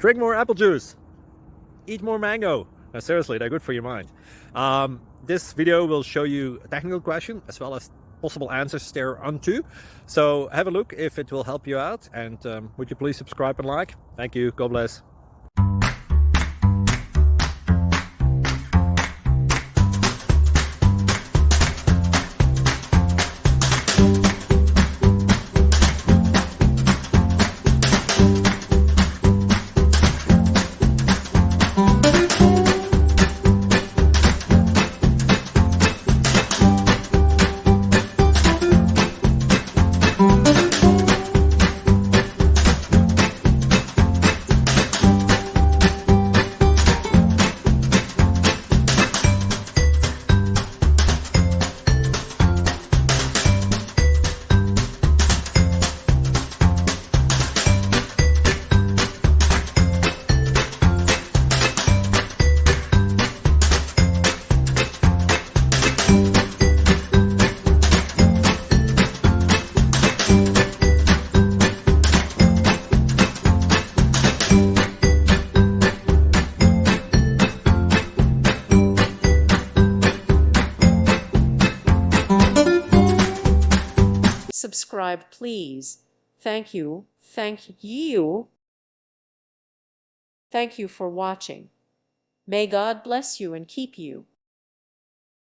drink more apple juice, eat more mango. No, seriously, they're good for your mind. This video will show you a technical question as well as possible answers thereunto. So have a look if it will help you out, and would you please subscribe and like? Thank you. God bless. Subscribe, please. Thank you. Thank you. Thank you for watching. May God bless you and keep you.